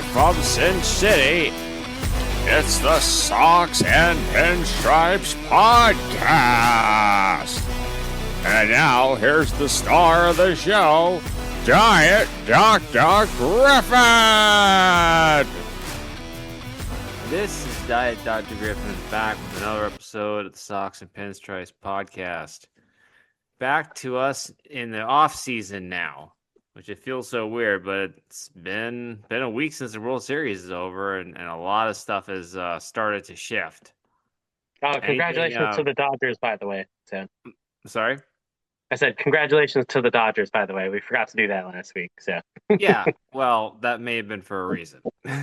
Live from Sin City, it's the Socks and Pinstripes Podcast. And now, here's the star of the show, Giant Dr. Griffin! This is Diet Dr. Griffin back with another episode of the Socks and Pinstripes Podcast. Back to us in the off season now, which it feels so weird, but it's been a week since the World Series is over, and a lot of stuff has started to shift. Oh, congratulations to the Dodgers, by the way. So. Sorry? I said congratulations to the Dodgers, by the way. We forgot to do that last week. So. Yeah, well, that may have been for a reason. No,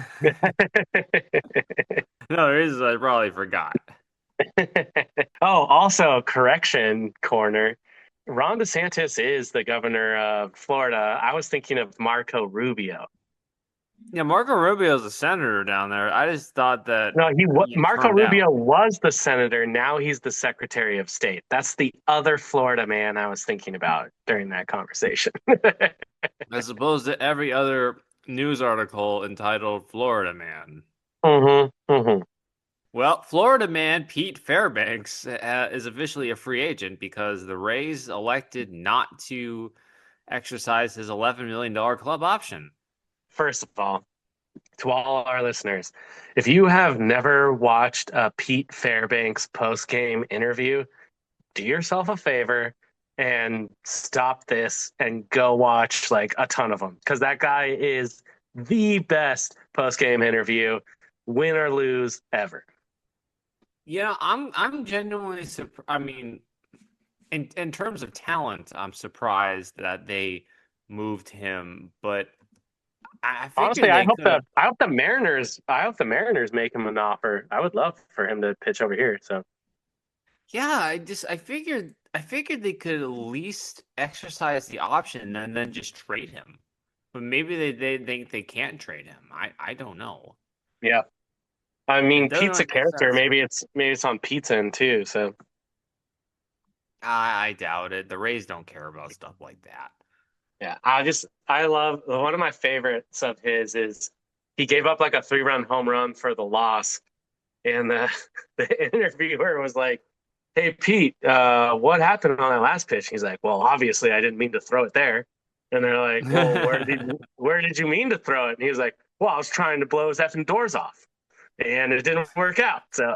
there is. I probably forgot. Oh, also, correction corner. Ron DeSantis is the governor of Florida. I was thinking of Marco Rubio. Yeah, Marco Rubio is a senator down there. I just thought that... No, Marco Rubio was the senator. Now he's the Secretary of State. That's the other Florida man I was thinking about during that conversation. As opposed to every other news article entitled Florida Man. Mm-hmm, mm-hmm. Well, Florida man Pete Fairbanks is officially a free agent because the Rays elected not to exercise his $11 million club option. First of all, to all our listeners, if you have never watched a Pete Fairbanks post-game interview, do yourself a favor and stop this and go watch like a ton of them, because that guy is the best post-game interview, win or lose, ever. Yeah, I'm genuinely surprised. I mean, in terms of talent, I'm surprised that they moved him, but honestly, I hope the Mariners make him an offer. I would love for him to pitch over here. So, yeah, I figured they could at least exercise the option and then just trade him. But maybe they think they can't trade him. I don't know. Yeah, I mean, Pete's a character. Maybe it's on Pete's end too. So, I doubt it. The Rays don't care about stuff like that. Yeah, I love, one of my favorites of his is he gave up like a 3-run home run for the loss, and the interviewer was like, "Hey Pete, what happened on that last pitch?" He's like, "Well, obviously I didn't mean to throw it there." And they're like, "Well, where did you mean to throw it?" And he was like, "Well, I was trying to blow his effing doors off, and it didn't work out." So.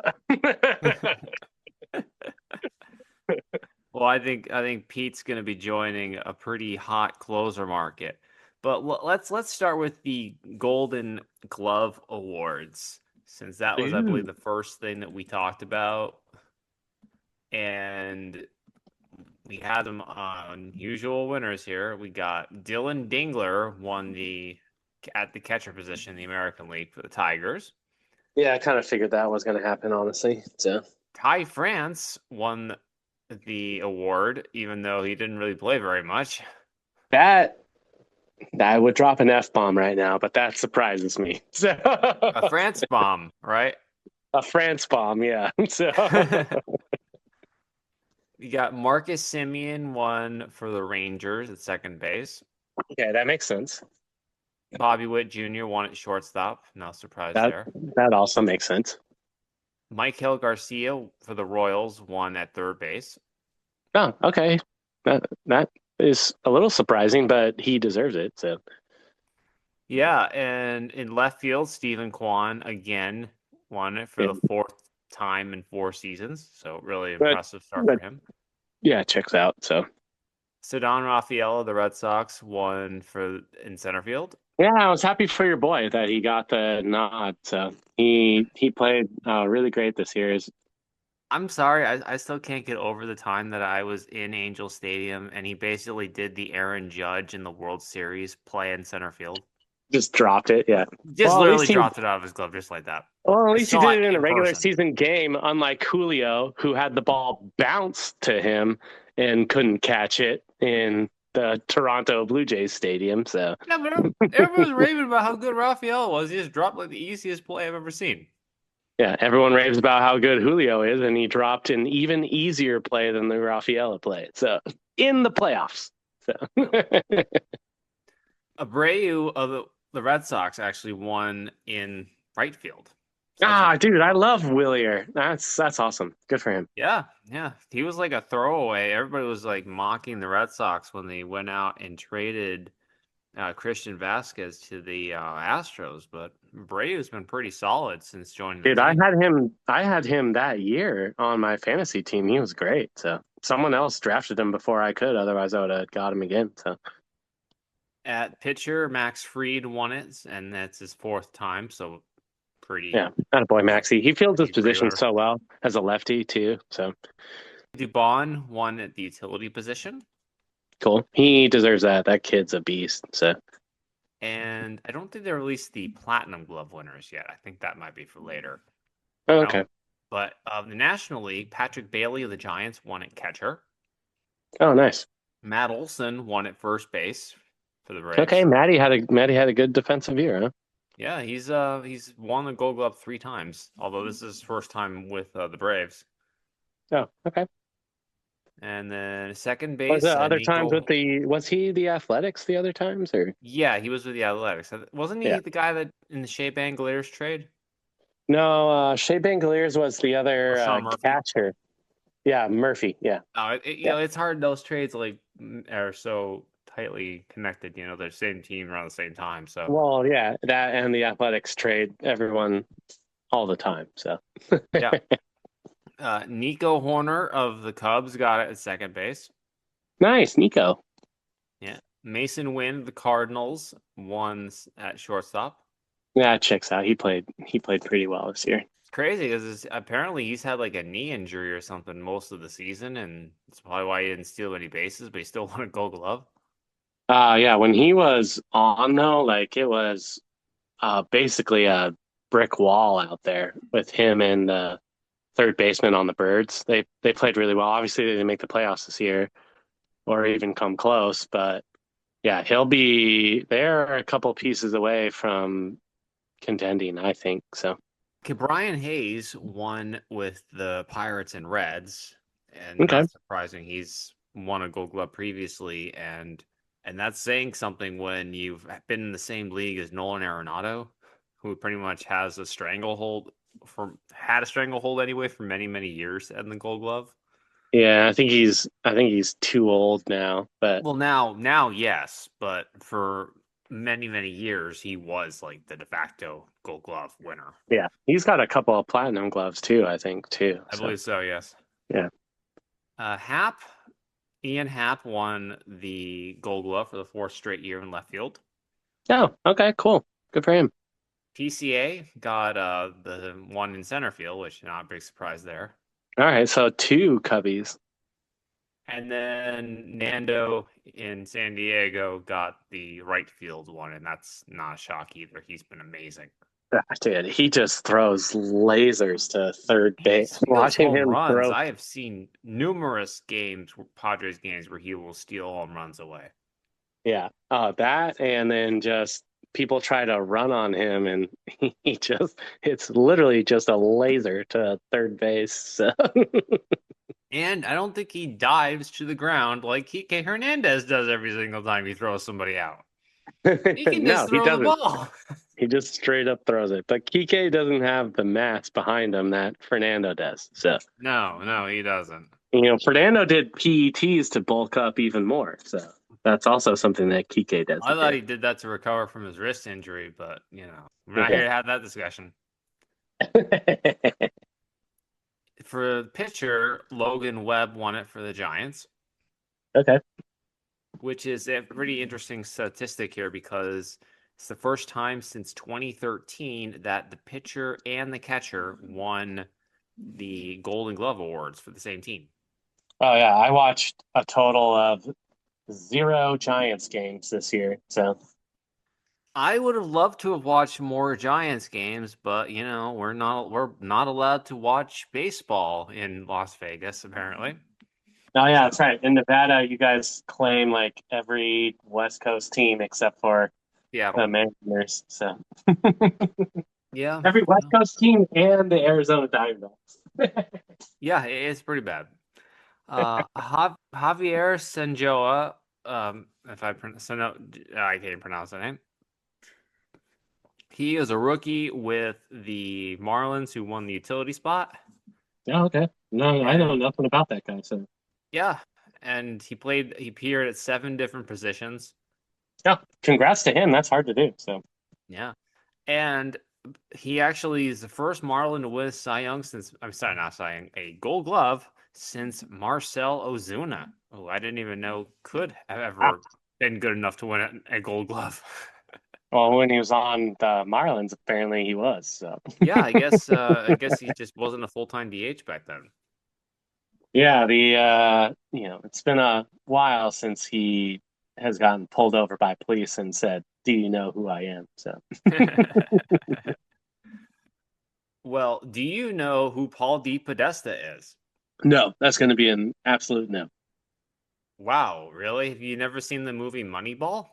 Well, I think Pete's going to be joining a pretty hot closer market. But let's start with the Golden Glove Awards, since that was, I believe, the first thing that we talked about. And we had some unusual winners here. We got Dylan Dingler won at the catcher position in the American League for the Tigers. Yeah, I kind of figured that was going to happen, honestly. So Ty France won the award, even though he didn't really play very much. That would drop an F-bomb right now, but that surprises me. So a France bomb, right? A France bomb, yeah. So we got Marcus Semien won for the Rangers at second base. Okay, that makes sense. Bobby Witt Jr. won at shortstop. No surprise there. That also makes sense. Michael Garcia for the Royals won at third base. Oh, okay. That is a little surprising, but he deserves it. So, yeah, and in left field, Stephen Kwan again won it for the fourth time in 4 seasons. So really impressive start for him. Yeah, checks out. So, Ceddanne Rafaela, the Red Sox, won in center field. Yeah, I was happy for your boy that he got the nod. So he played really great this year. I'm sorry, I still can't get over the time that I was in Angel Stadium and he basically did the Aaron Judge in the World Series play in center field. Just dropped it, yeah. Literally dropped it out of his glove just like that. Well, at least he did it in a regular season game, unlike Julio, who had the ball bounce to him and couldn't catch it in the Toronto Blue Jays stadium. So yeah, but everyone's raving about how good Rafael was. He just dropped like the easiest play I've ever seen. Yeah, everyone raves about how good Julio is, and he dropped an even easier play than the Rafaela play. So in the playoffs. So Abreu the Red Sox actually won in right field. Dude, I love Willier. That's awesome. Good for him. Yeah, yeah. He was like a throwaway. Everybody was like mocking the Red Sox when they went out and traded Christian Vasquez to the Astros, but Brady's been pretty solid since joining the Dude, I team. had him. I had him that year on my fantasy team. He was great. So someone else drafted him before I could. Otherwise, I would have got him again. So At pitcher, Max Fried won it, and that's his fourth time. So pretty. yeah, attaboy Maxie. He fields his He's position regular. so well as a lefty too. So Dubon won at the utility position, cool. He deserves that. That kid's a beast. So and I don't think they released the Platinum Glove winners yet. I think that might be for later. okay. But the National League, Patrick Bailey of the Giants won at catcher. Oh, nice. Matt Olson won at first base for the Braves. Okay, Matty had a good defensive year, huh? Yeah, he's won the Gold Glove 3 times. Although this is his first time with the Braves. Oh, okay. And then second Was base. the other times with was he the Athletics the other times or? Yeah, he was with the Athletics. Wasn't he Yeah. the guy that in the Shea Bangladesh trade? No, Shea Bangaliers was the other Sean Murphy? catcher. Yeah, Murphy. Yeah. Oh, you know, it's hard. Those trades are so tightly connected. You know, they're the same team around the same time. So Well, yeah, that and the Athletics trade everyone all the time. So yeah. Nico Horner of the Cubs got it at second base. nice, Nico. Yeah. Mason Wynn of the Cardinals won at shortstop. Yeah, it checks out. He played pretty well this year. It's crazy because apparently he's had like a knee injury or something most of the season, and it's probably why he didn't steal any bases, but he still won a Gold Glove. Yeah, when he was on though, like it was basically a brick wall out there with him and the third baseman on the Birds. They played really well. Obviously, they didn't make the playoffs this year or even come close, but yeah, they're a couple pieces away from contending, I think. So Okay, Brian Hayes won with the Pirates and Reds, and okay. not surprising, he's won a Gold Glove previously, and that's saying something when you've been in the same league as Nolan Arenado, who pretty much has a stranglehold had a stranglehold anyway for many, many years in the Gold Glove. Yeah, I think he's too old now, but Well, now yes, but for many, many years he was like the de facto Gold Glove winner. yeah, he's got a couple of platinum gloves too, I think too. I believe so, yes. Yeah. Ian Happ won the Gold Glove for the 4th straight year in left field. Oh, okay, cool. Good for him. PCA got the one in center field, which not a big surprise there. All right, so 2 Cubbies. And then Nando in San Diego got the right field one, and that's not a shock either. He's been amazing. Dude, he just throws lasers to third base. Watching him runs, throw, I have seen numerous Padres games, where he will steal home runs away. yeah. Oh, that, and then just people try to run on him, and it's literally just a laser to third base. So. And I don't think he dives to the ground like Kike Hernandez does every single time he throws somebody out. He can just throw the ball. He just straight up throws it. But Kike doesn't have the mass behind him that Fernando does. So No, he doesn't. You know, Fernando did PETs to bulk up even more. So that's also something that Kike does. I thought he did that to recover from his wrist injury, but you know, we're not here to have that discussion. For the pitcher, Logan Webb won it for the Giants. Okay. Which is a pretty interesting statistic here, because it's the first time since 2013 that the pitcher and the catcher won the Golden Glove Awards for the same team. Oh, yeah. I watched a total of 0 Giants games this year. So I would have loved to have watched more Giants games, but you know, we're not allowed to watch baseball in Las Vegas, apparently. Oh yeah, that's right. In Nevada, you guys claim like every West Coast team except for the Mariners. So yeah, every West Coast team and the Arizona Diamondbacks. Yeah, it's pretty bad. Javier Sanjoa, if I can't pronounce that name. He is a rookie with the Marlins who won the utility spot. Oh, okay. No, I know And nothing about that guy. So yeah, and he appeared at 7 different positions. yeah, congrats to him. That's hard to do. So Yeah. And he actually is the first Marlin to win a Cy Young since, I'm sorry, not Cy Young, a Gold Glove since Marcell Ozuna, who I didn't even know could have wow. ever been good enough to win a Gold Glove. Well, when he was on the Marlins, apparently he was. So Yeah, I guess he just wasn't a full-time DH back then. yeah, it's been a while since he has gotten pulled over by police and said, "Do you know who I am?" So Well, do you know who Paul DePodesta is? no, that's going to be an absolute no. Wow, really? Have you never seen the movie Moneyball?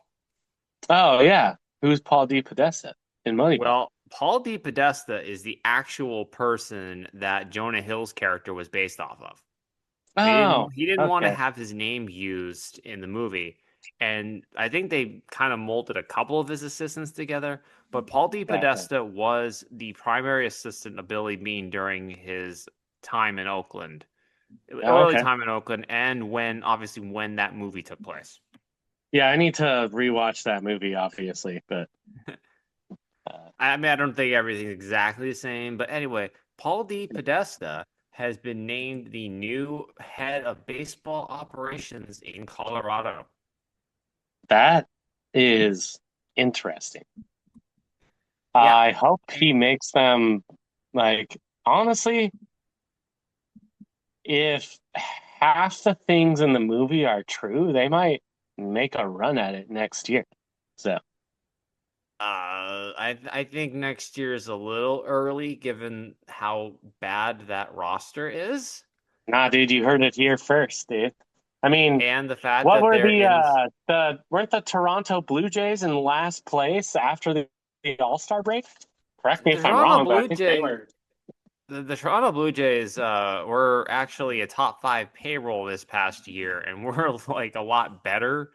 Oh yeah, who's Paul DePodesta in Moneyball? Well, Paul DePodesta is the actual person that Jonah Hill's character was based off of. Oh, He didn't want to okay, have his name used in the movie. And I think they kind of molded a couple of his assistants together. But Paul gotcha. DePodesta was the primary assistant of Billy Beane during his time in Oakland, Oh, early okay. time in Oakland, and when that movie took place. Yeah, I need to rewatch that movie, obviously, but uh, I mean, I don't think everything's exactly the same, but anyway, Paul DePodesta has been named the new head of baseball operations in Colorado. that is interesting. Yeah, I hope he makes them like honestly, if half the things in the movie are true, they might make a run at it next year. So, I think next year is a little early given how bad that roster is, nah, dude, you heard it here first, dude. I mean, and the fact what that were they're in this, the weren't the Toronto Blue Jays in last place after the All-Star break? Correct me the if I'm Toronto wrong, but I Blue think they Jays. were. The Toronto Blue Jays were actually a top 5 payroll this past year, and we're like a lot better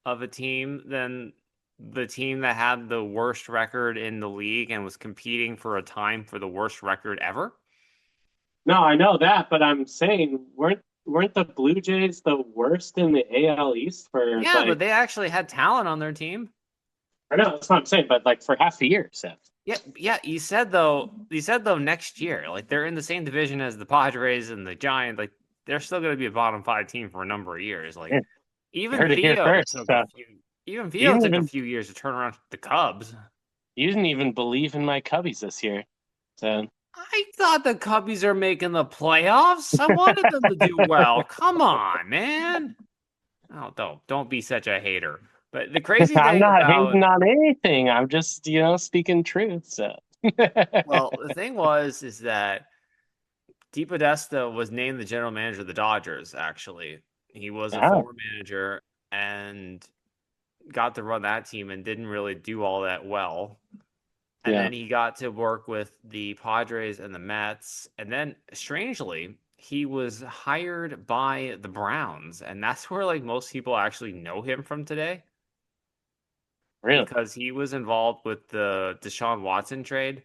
of a team than the team that had the worst record in the league and was competing for a time for the worst record ever. No, I know that, but I'm saying weren't the Blue Jays the worst in the AL East for Yeah, but like they actually had talent on their team. I know that's what I'm saying, but like for half the year, so Yeah, yeah. You said though next year, like they're in the same division as the Padres and the Giants. Like they're still going to be a bottom 5 team for a number of years. Like yeah, you even heard it here Theo first. took a So few. Even you Theo didn't took a even few years to turn around the Cubs. you didn't even believe in my Cubbies this year. So I thought the Cubbies are making the playoffs. I wanted them to do well. Come on, man. Oh, don't be such a hater. But the crazy I'm thing not about hating on anything. I'm just, speaking truth. So well, the thing is that DePodesta was named the general manager of the Dodgers. Actually, he was a oh, former manager and got to run that team and didn't really do all that well. And yeah, then he got to work with the Padres and the Mets. And then, strangely, he was hired by the Browns, and that's where like most people actually know him from today really. because he was involved with the Deshaun Watson trade.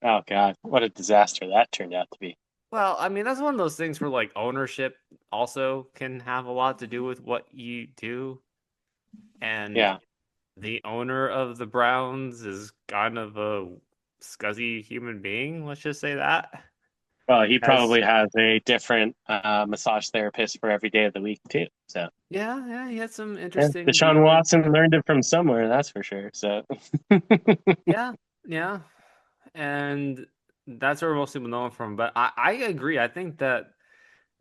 Oh God, what a disaster that turned out to be. Well, I mean, that's one of those things where like ownership also can have a lot to do with what you do. And Yeah. the owner of the Browns is kind of a scuzzy human being, let's just say that. Well, he Has probably has a different massage therapist for every day of the week too. So yeah, he had some yeah, interesting Deshaun dealings. Watson learned it from somewhere, that's for sure. So Yeah, yeah. And that's where most people know him from. But I agree. I think that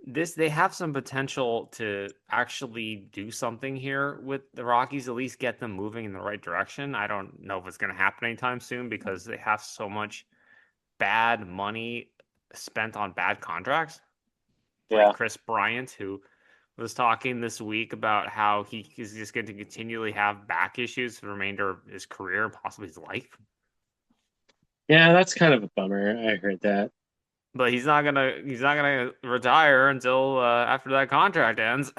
they have some potential to actually do something here with the Rockies, at least get them moving in the right direction. I don't know if it's going to happen anytime soon because they have so much bad money spent on bad contracts. Like yeah. Chris Bryant, who was talking this week about how he is just going to continually have back issues for the remainder of his career and possibly his life. Yeah, that's kind of a bummer. I heard that. But he's not gonna retire until after that contract ends.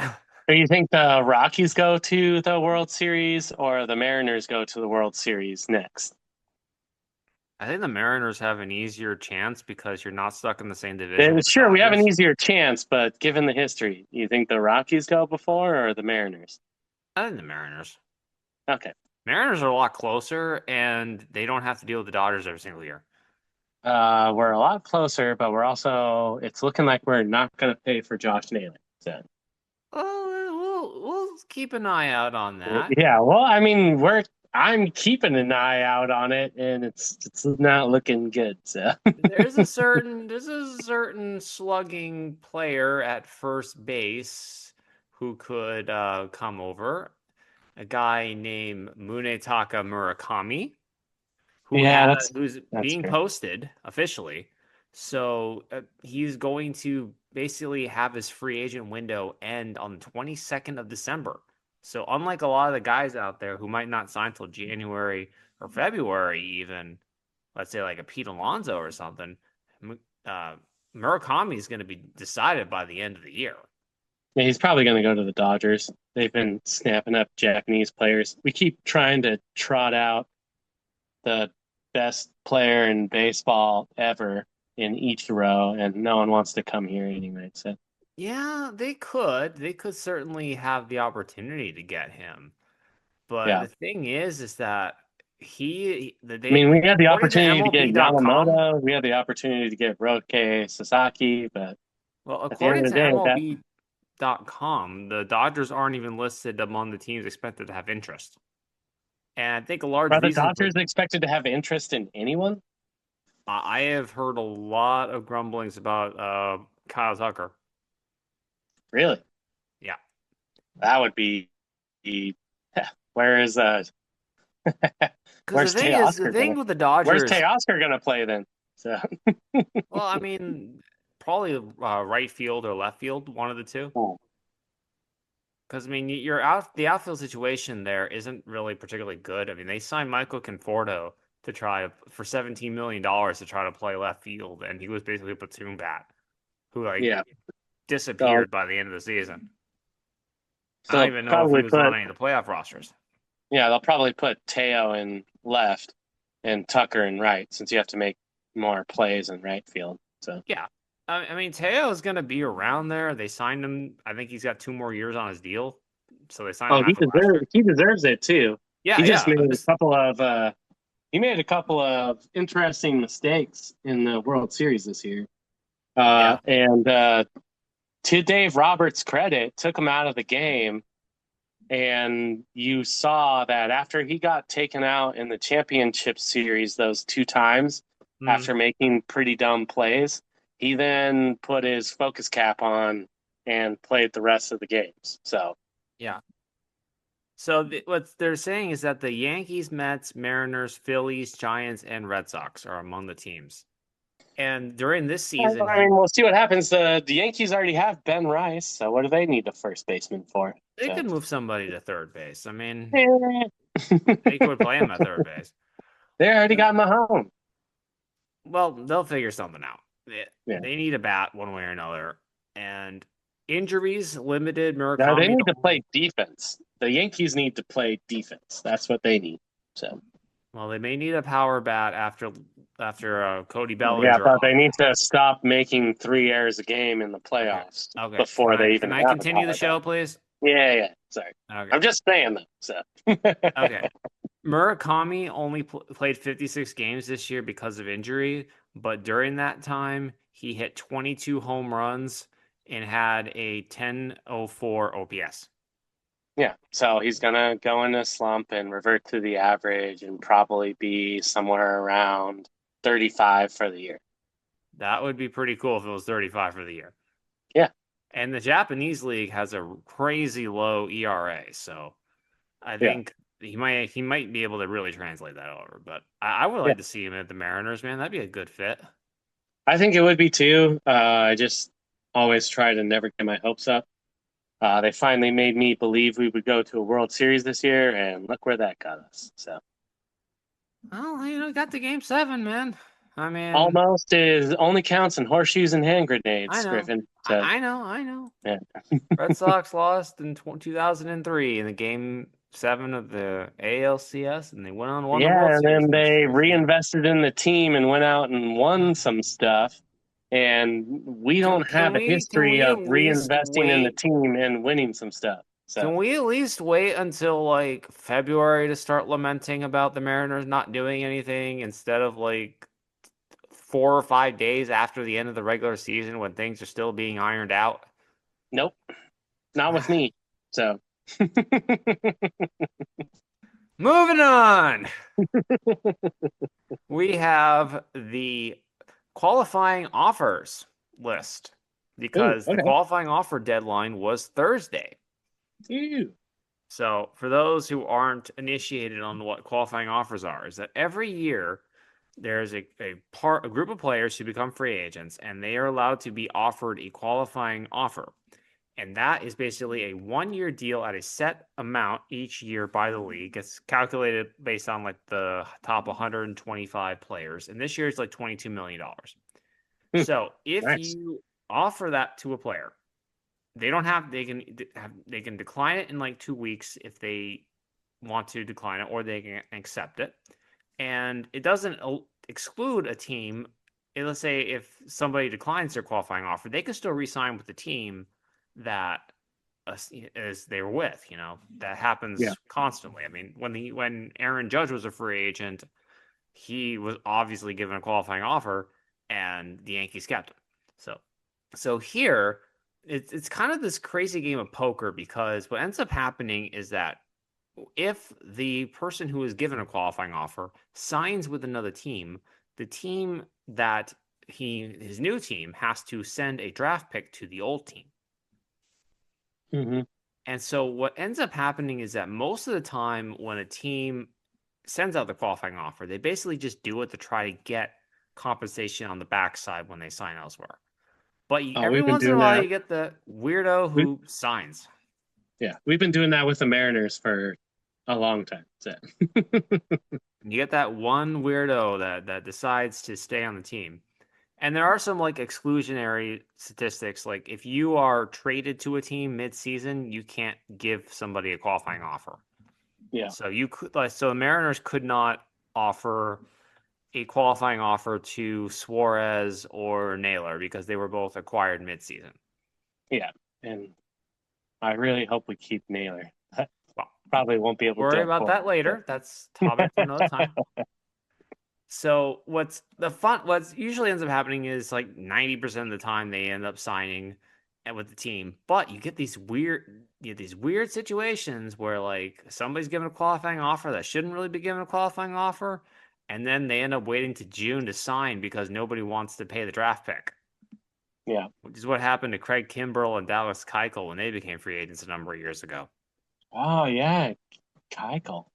Do you think the Rockies go to the World Series or the Mariners go to the World Series next? I think the Mariners have an easier chance because you're not stuck in the same division with the Sure, we have an Dodgers. easier chance, but given the history, you think the Rockies go before or the Mariners? I think the Mariners. Okay. Mariners are a lot closer, and they don't have to deal with the Dodgers every single year. We're a lot closer, but it's looking like we're not going to pay for Josh Naylor. So, Well, we'll keep an eye out on that. yeah, well, I mean, I'm keeping an eye out on it, and it's not looking good. So, There's a certain slugging player at first base who could come over. A guy named Munetaka Murakami, yeah, who's that's being fair. posted officially. So he's going to basically have his free agent window end on the 22nd of December. So unlike a lot of the guys out there who might not sign till January or February, even let's say like a Pete Alonso or something, uh, Murakami is going to be decided by the end of the year. Yeah, he's probably going to go to the Dodgers. They've been snapping up Japanese players. We keep trying to trot out the best player in baseball ever in Ichiro, and no one wants to come here anyway. So Yeah, they could. They could certainly have the opportunity to get him. But yeah, the thing is that I mean, we had the according to opportunity to get MLB.com, Yamamoto, we had the opportunity to get Roke Sasaki, but well, at the end according of to the day, that MLB.com, the Dodgers aren't even listed among the teams expected to have interest. And I think a large are the reason for Dodgers expected to have interest in anyone? I have heard a lot of grumblings about Kyle Tucker. Really? Yeah. That would be where is Because the where's thing is, the Teoscar thing gonna with the where's Dodgers, Teoscar gonna play then? So well, I mean, probably right field or left field, one of the two. oh, Because I mean, the outfield situation there isn't really particularly good. I mean, they signed Michael Conforto to try for $17 million to try to play left field, and he was basically a platoon bat who like yeah. So disappeared by the end of the season. I don't so even know if he probably was on put any of the playoff rosters. yeah, they'll probably put Teo in left and Tucker in right since you have to make more plays in right field. So Yeah, I mean, Teo is going to be around there. They signed him. I think he's got 2 more years on his deal, so they signed him oh, after last year. he deserves it too. Yeah, He just yeah. made I'm a just couple of he made a couple of interesting mistakes in the World Series this year. yeah. And to Dave Roberts' credit, took him out of the game. And you saw that after he got taken out in the championship series those two times, Mm, after making pretty dumb plays, he then put his focus cap on and played the rest of the games. So, yeah. So what they're saying is that the Yankees, Mets, Mariners, Phillies, Giants, and Red Sox are among the teams. And during this season, I mean, we'll see what happens. The Yankees already have Ben Rice, so what do they need a first baseman for? they So, could move somebody to third base. I mean, eh. they could play him at third base. They already got Mahomes. Well, they'll figure something out. Yeah. They need a bat one way or another. And injuries limited Now they Murakami need to to play defense. The Yankees need to play defense. That's what they need. So. well, they may need a power bat after Cody Yeah, Bellinger. but they need to stop making 3 errors a game in the Okay. playoffs Okay. before they Can even I have a continue the power show, back. please? Yeah. Sorry, Okay. I'm just saying though. So Okay. Murakami only played 56 games this year because of injury, but during that time, he hit 22 home runs and had a 10.04 OPS. yeah, so he's gonna go in a slump and revert to the average and probably be somewhere around 35 for the year. That would be pretty cool if it was 35 for the year. Yeah, And the Japanese league has a crazy low ERA, so I yeah, think he might be able to really translate that over. But I would yeah. like to see him at the Mariners, man. That'd be a good fit. I think it would be too. I just always try to never get my hopes up. They finally made me believe we would go to a World Series this year, and look where that got us. So. Well, got the game 7, man. I mean, Almost is only counts in horseshoes and hand I grenades, know. Griffin. So I know. yeah, Red Sox lost in 2003 in the game 7 of the ALCS, and they went on and won the Yeah, World and Series then next they year. reinvested in the team and went out and won some stuff. And we don't have a Can history we of at least reinvesting in the wait? team and winning some stuff. So Can we at least wait until like February to start lamenting about the Mariners not doing anything instead of like 4 or 5 days after the end of the regular season when things are still being ironed out? nope, not with me. So Moving on. We have the qualifying offers list ooh, because the okay. qualifying offer deadline was Thursday. Ew. So, for those who aren't initiated on what qualifying offers are, is that every year there's a group of players who become free agents and they are allowed to be offered a qualifying offer. And that is basically a 1-year deal at a set amount each year by the league. It's calculated based on like the top 125 players. And this year it's like $22 million. So if Nice. you offer that to a player, they don't have they can decline it in like 2 weeks if they want to decline it, or they can accept it. And it doesn't exclude a team. Let's say if somebody declines their qualifying offer, they can still re-sign with the team that as they were with. That happens Yeah. constantly. I mean, when Aaron Judge was a free agent, he was obviously given a qualifying offer, and the Yankees kept him. So here it's kind of this crazy game of poker, because what ends up happening is that if the person who is given a qualifying offer signs with another team, the team that his new team has to send a draft pick to the old team. Mm-hmm. And so what ends up happening is that most of the time when a team sends out the qualifying offer, they basically just do it to try to get compensation on the backside when they sign elsewhere. But every We've been doing in a doing while, that. you get the weirdo who signs. Yeah, we've been doing that with the Mariners for a long time. So. You get that one weirdo that decides to stay on the team. And there are some like exclusionary statistics. Like if you are traded to a team mid-season, you can't give somebody a qualifying offer. Yeah. So so the Mariners could not offer a qualifying offer to Suarez or Naylor because they were both acquired mid-season. Yeah, and I really hope we keep Naylor. Well, probably won't be able to worry about that later. That's topic for another time. So what usually ends up happening is like 90% of the time they end up signing with the team. But you get these weird situations where like somebody's given a qualifying offer that shouldn't really be given a qualifying offer, and then they end up waiting to June to sign because nobody wants to pay the draft pick. Yeah. Which is what happened to Craig Kimbrell and Dallas Keuchel when they became free agents a number of years ago. Oh yeah, Keuchel.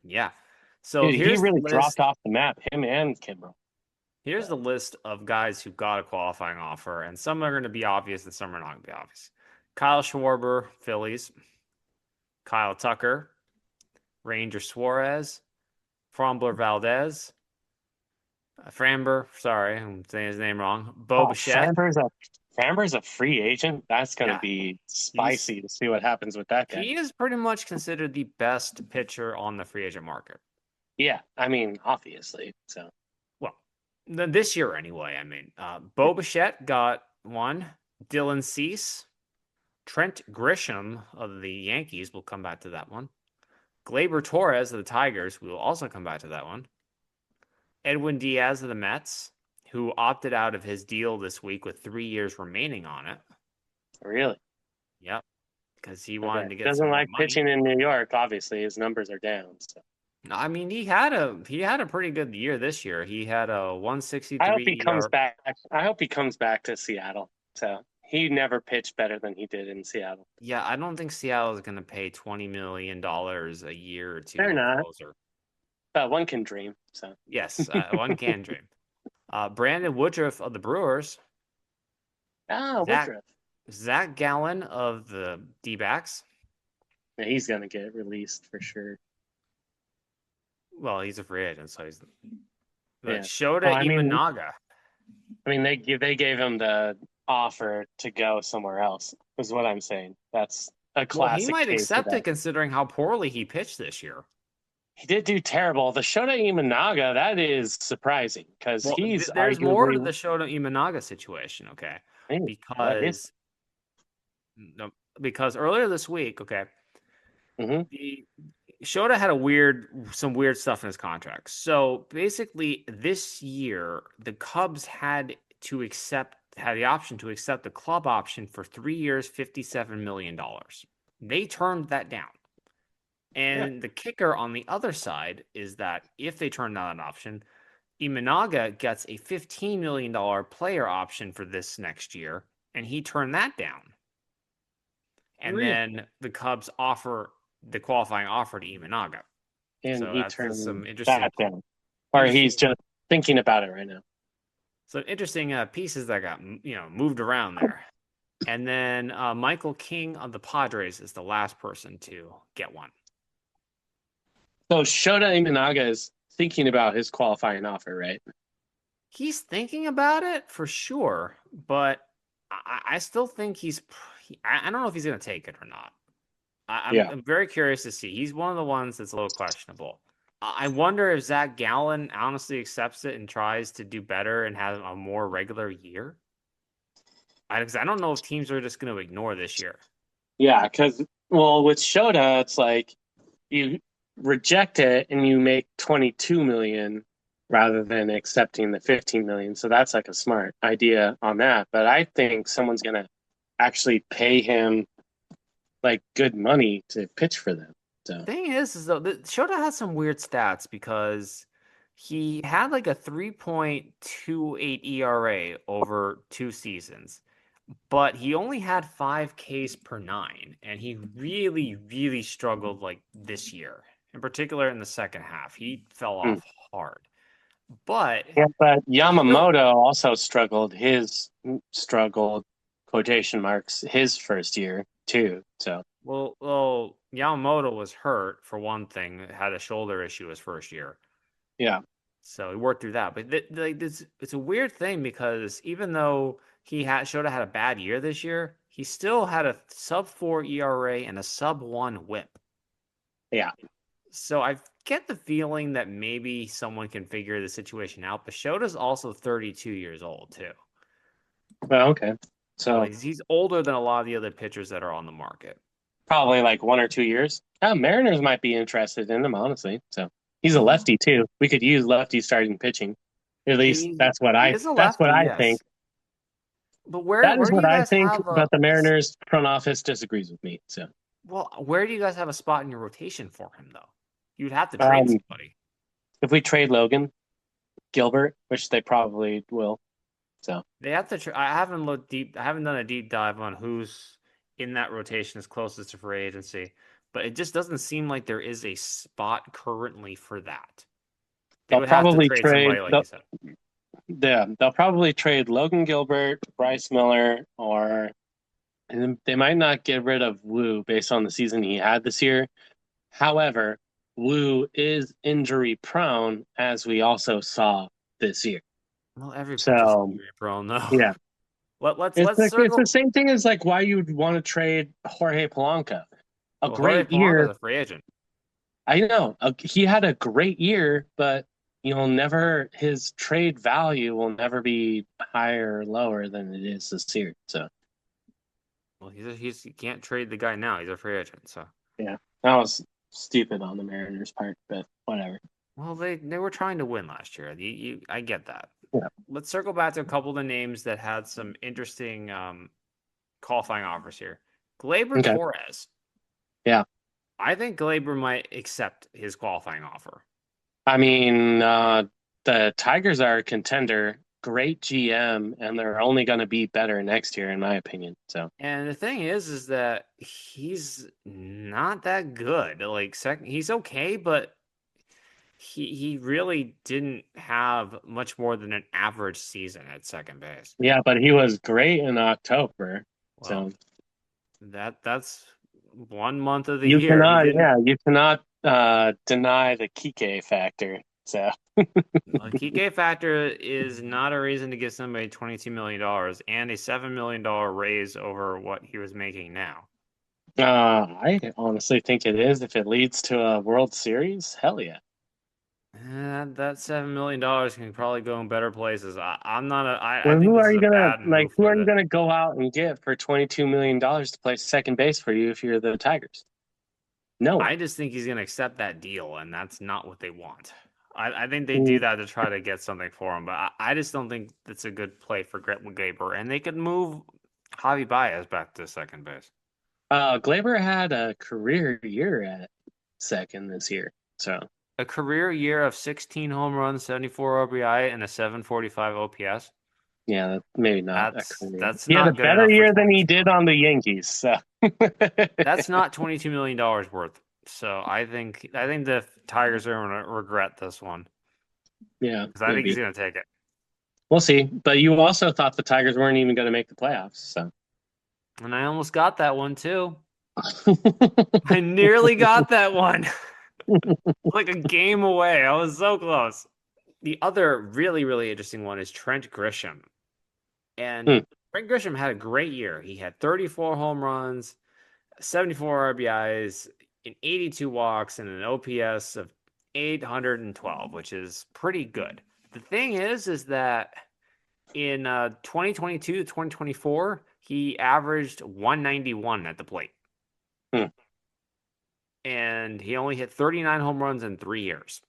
Yeah. So Dude, he here's really the dropped list. off the map. Him and Kimbrel. Here's the list of guys who got a qualifying offer, and some are going to be obvious and some are not going to be obvious. Kyle Schwarber, Phillies. Kyle Tucker, Ranger Suarez. Framber Valdez. Framber, sorry, I'm saying his name wrong. Bo Bichette. Framber's a free agent. That's going to Yeah, be spicy to see what happens with that guy. He is pretty much considered the best pitcher on the free agent market. Yeah, I mean, obviously. So, well, this year anyway. I mean, Bo Bichette got one. Dylan Cease, Trent Grisham of the Yankees. We'll come back to that one. Gleyber Torres of the Tigers. We will also come back to that one. Edwin Diaz of the Mets, who opted out of his deal this week with 3 years remaining on it. Really? Yep. Because he wanted to get doesn't some more like money. pitching in New York. Obviously, his numbers are down. So. I mean, he had a pretty good year this year. He had a 163. I hope he comes back. I hope he comes back to Seattle. So he never pitched better than he did in Seattle. Yeah, I don't think Seattle is going to pay $20 million a year to They're not. closer. One can dream. So yes, one can dream. Brandon Woodruff of the Brewers. Woodruff. Zach Gallen of the D-backs. Yeah, he's gonna get released for sure. Well, he's a free agent, so he's. Yeah. Shota Imanaga. I mean, they gave him the offer to go somewhere else. Is what I'm saying. That's a Well, he classic might case of accept that. it considering how poorly he pitched this year. He did do terrible. The Shota Imanaga, that is surprising because Well, he's there's more to arguably the Shota Imanaga situation, okay? what is. Because no, because earlier this week, okay, Mhm. the Shota had some weird stuff in his contract. So basically, this year the Cubs had the option to accept the club option for 3 years, $57 million. They turned that down. Yeah. And the kicker on the other side is that if they turn down an option, Imanaga gets a $15 million player option for this next year, and he turned that down. And Really? then the Cubs offer the qualifying offer to Imanaga. And So he that's turned some that down. Or he's just thinking about it right now. some interesting pieces that got moved around there. And then Michael King of the Padres is the last person to get one. So Shota Imanaga is thinking about his qualifying offer, right? He's thinking about it for sure, but I still think I don't know if he's going to take it or not. I'm very curious to see. He's one of the ones that's a little questionable. I wonder if Zach Gallen honestly accepts it and tries to do better and have a more regular year. Because I don't know if teams are just going to ignore this year. Yeah, because with Shota, it's like you reject it and you make 22 million rather than accepting the 15 million. So that's like a smart idea on that. But I think someone's gonna actually pay him like good money to pitch for them. So Thing is though, Shota has some weird stats because he had like a 3.28 ERA over 2 seasons, but he only had 5 Ks per 9, and he really, really struggled like this year, in particular in the second half. He fell off hard, but but still, Yamamoto also struggled quotation marks his first year too. So well, Yamamoto was hurt for one thing, had a shoulder issue his first year. yeah. So he worked through that. But it's a weird thing because even though Shota had a bad year this year, he still had a sub-4 ERA and a sub-1 WHIP. Yeah. So I get the feeling that maybe someone can figure the situation out. But Shota's also 32 years old too. Well, okay. So So he's older than a lot of the other pitchers that are on the market. probably like 1 or 2 years. Mariners might be interested in him, honestly. So he's a lefty too. We could use lefty starting pitching. At least He that's what is a that's what lefty, I yes. think. But That is where do what you I guys think, have but the Mariners front office disagrees with me. So where do you guys have a spot in your rotation for him though? You'd have to trade somebody. if we trade Logan Gilbert, which they probably will. So They have to. I haven't looked deep. I haven't done a deep dive on who's in that rotation as closest to free agency, but it just doesn't seem like there is a spot currently for that. They they'll would have to probably trade somebody, like you said. Yeah, they'll probably trade Logan Gilbert, Bryce Miller, and they might not get rid of Wu based on the season he had this year. However, Wu is injury prone, as we also saw this year. Well, every pitcher's So injury prone though. yeah, Let's it's circle. the same thing as like why you'd want to trade Jorge Polanco. Well, Jorge Great Polanco's year. a free agent. I know he had a great year, but his trade value will never be higher or lower than it is this year. So Well, you can't trade the guy now. He's a free agent. So yeah, that was stupid on the Mariners' part, but whatever. well, they were trying to win last year. I get that. Yeah. Let's circle back to a couple of the names that had some interesting qualifying offers here. Gleyber Okay. Torres. Yeah. I think Gleyber might accept his qualifying offer. I mean, the Tigers are a contender, great GM, and they're only going to be better next year, in my opinion. So, and the thing is that he's not that good. Like he's okay, but he really didn't have much more than an average season at second base. yeah, but he was great in October. Well, so that's 1 month of the year. You cannot deny the Kike factor. So the Kike factor is not a reason to give somebody $22 million and a $7 million raise over what he was making now. I honestly think it is. If it leads to a World Series, hell yeah. That $7 million can probably go in better places. I'm not a. I Well, think this is a bad move who for are you the. gonna go out and get for $22 million to play second base for you if you're the Tigers? No one. I just think he's gonna accept that deal, and that's not what they want. I think they do Mm, that to try to get something for him, but I just don't think that's a good play for Gaber. And they could move Javi Baez back to second base. Glaber had a career year at second this year, so A career year of 16 home runs, 74 RBI, and a 745 OPS. yeah, maybe not a That's career. that's He had a not good better enough for year than he 22 did million. on the Yankees. So That's not $22 million worth. So I think the Tigers are gonna regret this one yeah, because I think he's maybe gonna take it. we'll see. But you also thought the Tigers weren't even going to make the playoffs, so And I almost got that one too. I nearly got that one. Like a game away. I was so close. The other really, really interesting one is Trent Grisham. And Hmm, Trent Grisham had a great year. He had 34 home runs, 74 RBIs, and 82 walks, and an OPS of 812, which is pretty good. The thing is that in 2022 to 2024, he averaged 191 at the plate. hmm. And he only hit 39 home runs in 3 years.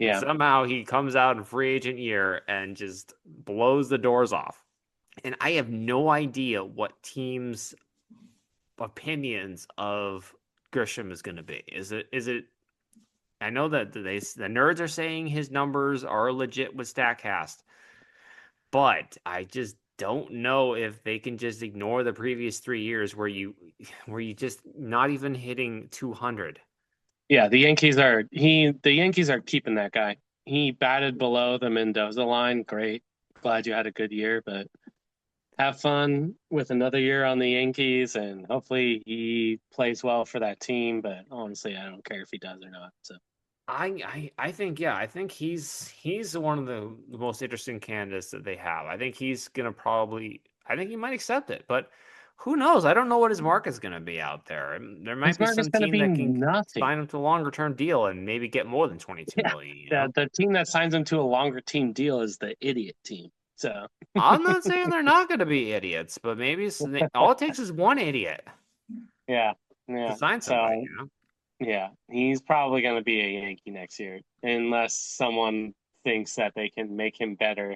And Yeah, somehow he comes out in free agent year and just blows the doors off. And I have no idea what teams' opinions of Grisham is going to be. Is it? I know that the nerds are saying his numbers are legit with Statcast, but I just don't know if they can just ignore the previous 3 years where you just not even hitting 200. yeah. The Yankees are keeping that guy. He batted below the Mendoza line. Great, glad you had a good year, but have fun with another year on the Yankees, and hopefully he plays well for that team. But honestly, I don't care if he does or not. So I think yeah, I think he's one of the most interesting candidates that they have. I think he's gonna probably I think he might accept it, but who knows? I don't know what his market's gonna be out there. There might his be market's some going to team be that can nothing. sign him to a longer term deal and maybe get more than 22 Yeah, million, you know? the team that signs him to a longer team deal is the idiot team. So I'm not saying they're not gonna be idiots, but maybe all it takes is one idiot yeah, to yeah. sign somebody, So you know? yeah, he's probably going to be a Yankee next year, unless someone thinks that they can make him better,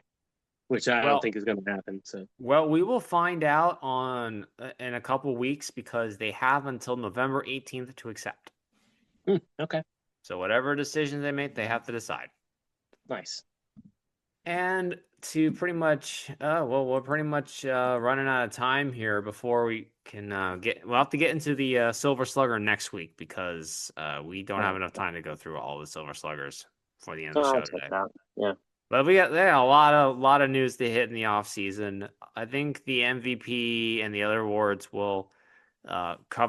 which I don't Well, think is going to happen. So we will find out on in a couple weeks because they have until November 18th to accept. okay, So whatever decisions they make, they have to decide. nice. And to pretty much, we're pretty much running out of time here before we can we'll have to get into the Silver Slugger next week because we don't have Oh, enough time to go through all the Silver Sluggers for the end of the oh, show I'll check today. it out. Yeah, But there are a lot of news to hit in the off season. I think the MVP and the other awards will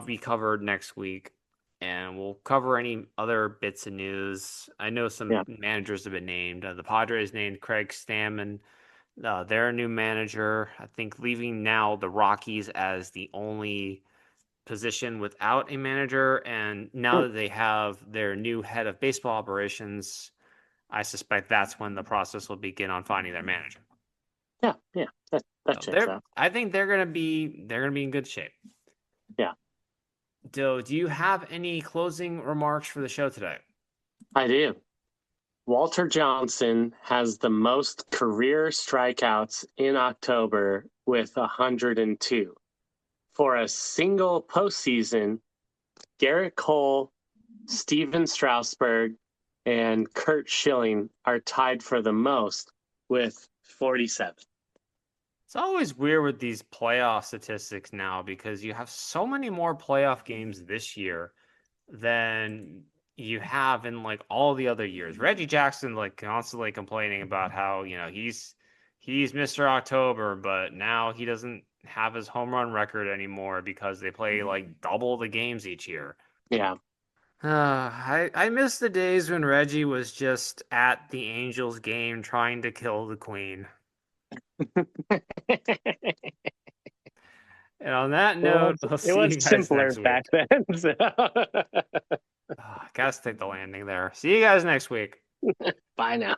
be covered next week, and we'll cover any other bits of news. I know some yeah. managers have been named. The Padres named Craig Stammen, their new manager. I think leaving now the Rockies as the only position without a manager, and now Hmm. that they have their new head of baseball operations, I suspect that's when the process will begin on finding their manager. Yeah, yeah. That So checks out. I think they're gonna be in good shape. Yeah, Do you have any closing remarks for the show today? I do. Walter Johnson has the most career strikeouts in October with 102. For a single postseason, Garrett Cole, Steven Strasburg, and Kurt Schilling are tied for the most with 47. It's always weird with these playoff statistics now because you have so many more playoff games this year than you have in like all the other years. Reggie Jackson like constantly complaining about how, he's Mr. October, but now he doesn't have his home run record anymore because they play like double the games each year. Yeah. I miss the days when Reggie was just at the Angels game trying to kill the Queen. And on that Well, note, we'll it see you was guys simpler next week. back then. So. Gotta take the landing there. See you guys next week. Bye now.